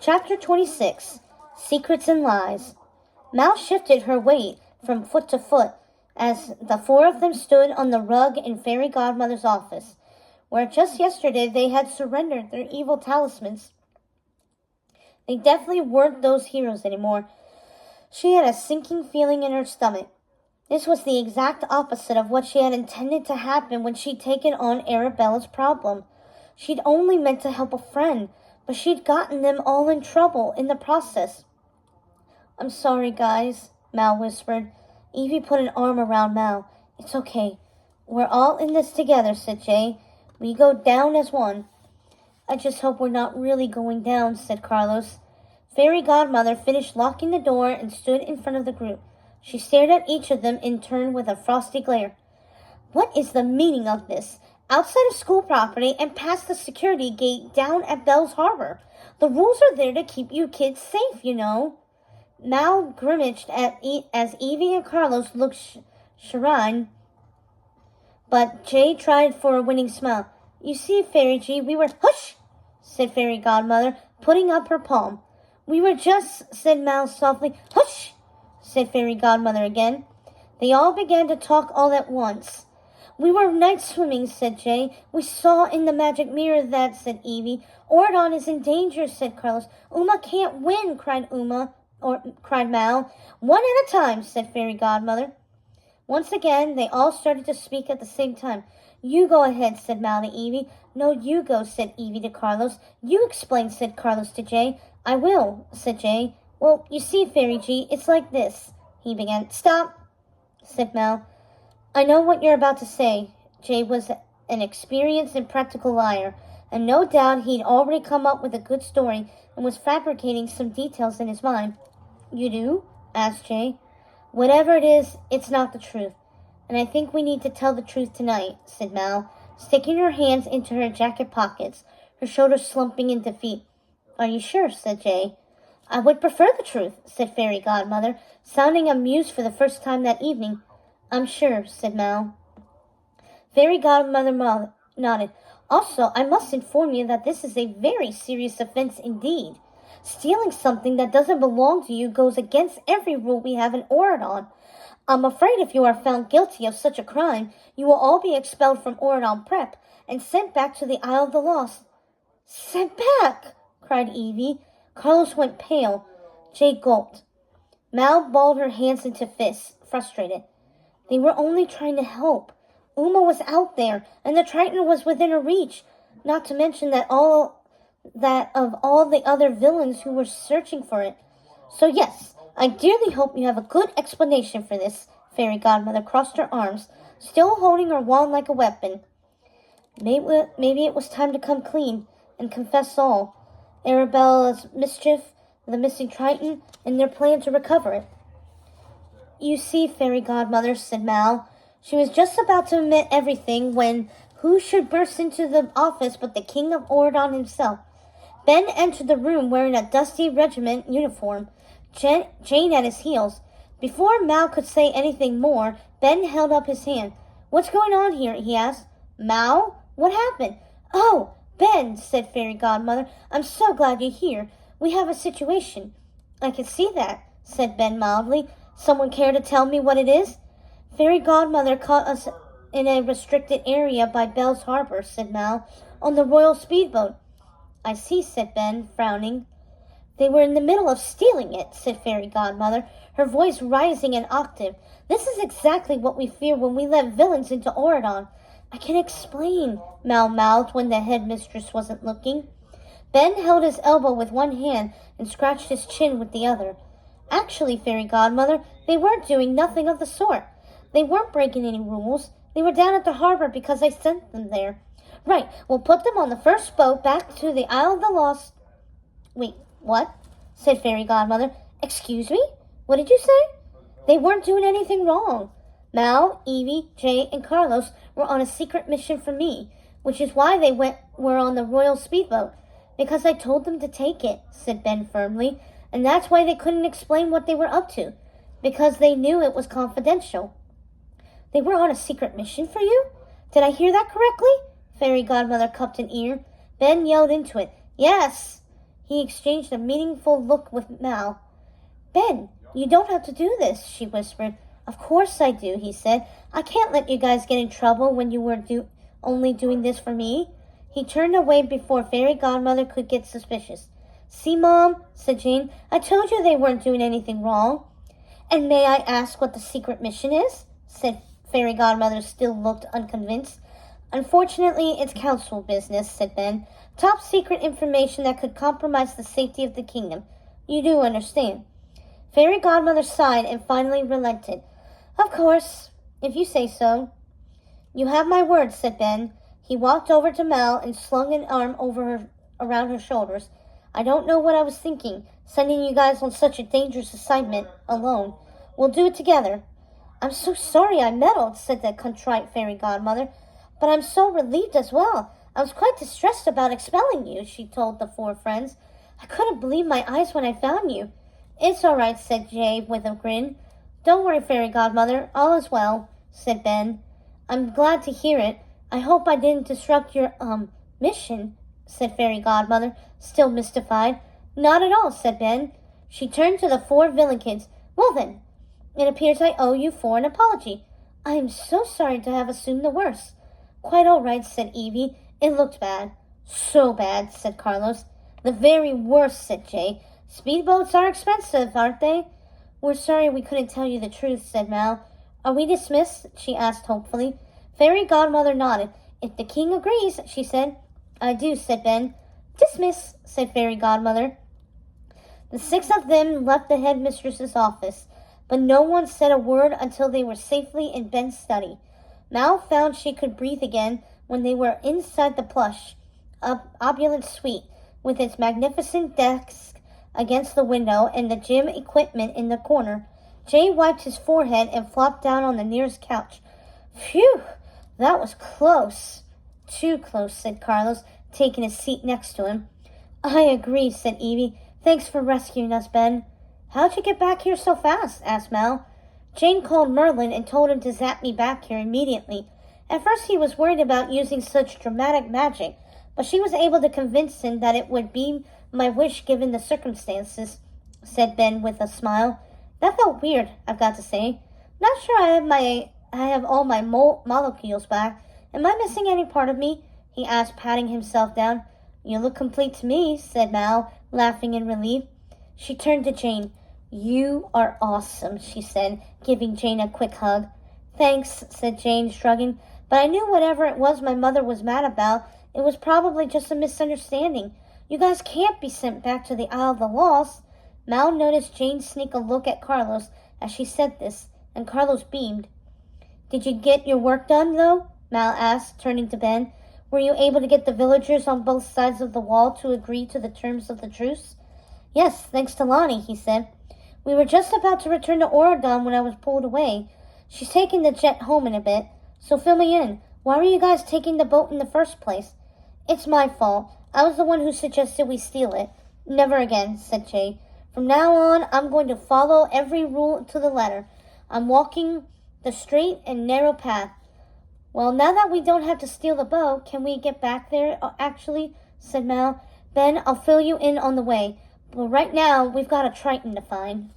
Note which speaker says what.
Speaker 1: Chapter 26, Secrets and Lies. Mal shifted her weight from foot to foot as the four of them stood on the rug in Fairy Godmother's office, where just yesterday they had surrendered their evil talismans. They definitely weren't those heroes anymore. She had a sinking feeling in her stomach. This was the exact opposite of what she had intended to happen when she'd taken on Arabella's problem. She'd only meant to help a friend, but she'd gotten them all in trouble in the process. "I'm sorry, guys," Mal whispered. Evie put an arm around Mal. "It's okay. We're all in this together," said Jay. "We go down as one." "I just hope we're not really going down," said Carlos. Fairy Godmother finished locking the door and stood in front of the group. She stared at each of them in turn with a frosty glare. "What is the meaning of this? Outside of school property and past the security gate down at Bell's Harbor. The rules are there to keep you kids safe, you know." Mal grimaced as Evie and Carlos looked chagrined, but Jay tried for a winning smile. "You see, Fairy G, we were—" "Hush!" said Fairy Godmother, putting up her palm. "We were just—" said Mal softly. "Hush!" said Fairy Godmother again. They all began to talk all at once. "We were night swimming," said Jay. "We saw in the magic mirror that," said Evie. "Ordon is in danger," said Carlos. "Uma can't win," cried Mal. "One at a time," said Fairy Godmother. Once again, they all started to speak at the same time. "You go ahead," said Mal to Evie. "No, you go," said Evie to Carlos. "You explain," said Carlos to Jay. "I will," said Jay. "Well, you see, Fairy G, it's like this," he began. "Stop," said Mal. "I know what you're about to say." Jay was an experienced and practical liar, and no doubt he'd already come up with a good story and was fabricating some details in his mind. "You do?" asked Jay. "Whatever it is, it's not the truth. And I think we need to tell the truth tonight," said Mal, sticking her hands into her jacket pockets, her shoulders slumping in defeat. "Are you sure?" said Jay. "I would prefer the truth," said Fairy Godmother, sounding amused for the first time that evening. "I'm sure," said Mal. Fairy Godmother nodded. "Also, I must inform you that this is a very serious offense indeed. Stealing something that doesn't belong to you goes against every rule we have in Oridon. I'm afraid if you are found guilty of such a crime, you will all be expelled from Oridon Prep and sent back to the Isle of the Lost." "Sent back!" cried Evie. Carlos went pale. Jay gulped. Mal balled her hands into fists, frustrated. They were only trying to help. Uma was out there, and the Triton was within her reach, not to mention that of all the other villains who were searching for it. "So yes, I dearly hope you have a good explanation for this." Fairy Godmother crossed her arms, still holding her wand like a weapon. Maybe it was time to come clean and confess all. Arabella's mischief, the missing Triton, and their plan to recover it. "You see, Fairy Godmother," said Mal. She was just about to admit everything when who should burst into the office but the King of Oridon himself. Ben entered the room wearing a dusty regiment uniform, Jane at his heels. Before Mal could say anything more, Ben held up his hand. "What's going on here?" he asked. "Mal? What happened?" "Oh, Ben," said Fairy Godmother. "I'm so glad you're here. We have a situation." "I can see that," said Ben mildly. "Someone care to tell me what it is?" "Fairy Godmother caught us in a restricted area by Bell's Harbor," said Mal, "on the royal speedboat." "I see," said Ben, frowning. "They were in the middle of stealing it," said Fairy Godmother, her voice rising an octave. "This is exactly what we fear when we let villains into Oridon." "I can explain," Mal mouthed when the headmistress wasn't looking. Ben held his elbow with one hand and scratched his chin with the other. "Actually, Fairy Godmother, they weren't doing nothing of the sort. They weren't breaking any rules. They were down at the harbor because I sent them there." "Right, we'll put them on the first boat back to the Isle of the Lost." "Wait, what?" said Fairy Godmother. "Excuse me? What did you say?" "They weren't doing anything wrong. Mal, Evie, Jay, and Carlos were on a secret mission for me, which is why they were on the royal speedboat. Because I told them to take it," said Ben firmly, "and that's why they couldn't explain what they were up to, because they knew it was confidential." "They were on a secret mission for you? Did I hear that correctly?" Fairy Godmother cupped an ear. Ben yelled into it. "Yes!" He exchanged a meaningful look with Mal. Ben, you don't have to do this, she whispered. Of course I do, he said. I can't let you guys get in trouble when you were only doing this for me. He turned away before Fairy Godmother could get suspicious. See, Mom, said Jane, I told you they weren't doing anything wrong. And may I ask what the secret mission is? Said Fairy Godmother, still looked unconvinced. Unfortunately, it's council business, said Ben. Top secret information that could compromise the safety of the kingdom. You do understand. Fairy Godmother sighed and finally relented. Of course, if you say so. You have my word, said Ben. He walked over to Mal and slung an arm around her shoulders. I don't know what I was thinking, sending you guys on such a dangerous assignment alone. We'll do it together. I'm so sorry I meddled, said the contrite Fairy Godmother, but I'm so relieved as well. I was quite distressed about expelling you, she told the four friends. I couldn't believe my eyes when I found you. It's all right, said Jay with a grin. Don't worry, Fairy Godmother, all is well, said Ben. I'm glad to hear it. I hope I didn't disrupt your, mission, said Fairy Godmother, still mystified. Not at all, said Ben. She turned to the four villain kids. Well then, it appears I owe you for an apology. I am so sorry to have assumed the worst. Quite all right, said Evie. It looked bad. So bad, said Carlos. The very worst, said Jay. Speedboats are expensive, aren't they? We're sorry we couldn't tell you the truth, said Mal. Are we dismissed? She asked hopefully. Fairy Godmother nodded. If the king agrees, she said. I do, said Ben. Dismiss, said Fairy Godmother. The six of them left the headmistress's office, but no one said a word until they were safely in Ben's study. Mal found she could breathe again when they were inside the plush, opulent suite, with its magnificent desk against the window and the gym equipment in the corner. Jay wiped his forehead and flopped down on the nearest couch. Phew, that was close. Too close, said Carlos, taking a seat next to him. I agree, said Evie. Thanks for rescuing us, Ben. How'd you get back here so fast? Asked Mal. Jane called Merlin and told him to zap me back here immediately. At first he was worried about using such dramatic magic, but she was able to convince him that it would be my wish given the circumstances, said Ben with a smile. That felt weird, I've got to say. Not sure I have all my molecules back. Am I missing any part of me? He asked, patting himself down. You look complete to me, said Mal, laughing in relief. She turned to Jane. You are awesome, she said, giving Jane a quick hug. Thanks, said Jane, shrugging, but I knew whatever it was my mother was mad about, it was probably just a misunderstanding. You guys can't be sent back to the Isle of the Lost. Mal noticed Jane sneak a look at Carlos as she said this, and Carlos beamed. Did you get your work done, though? Mal asked, turning to Ben. Were you able to get the villagers on both sides of the wall to agree to the terms of the truce? Yes, thanks to Lonnie, he said. We were just about to return to Oregon when I was pulled away. She's taking the jet home in a bit, so fill me in. Why were you guys taking the boat in the first place? It's my fault. I was the one who suggested we steal it. Never again, said Jay. From now on, I'm going to follow every rule to the letter. I'm walking the straight and narrow path. Well, now that we don't have to steal the boat, can we get back there, actually? Said Mal. Ben, I'll fill you in on the way. But right now, we've got a Triton to find.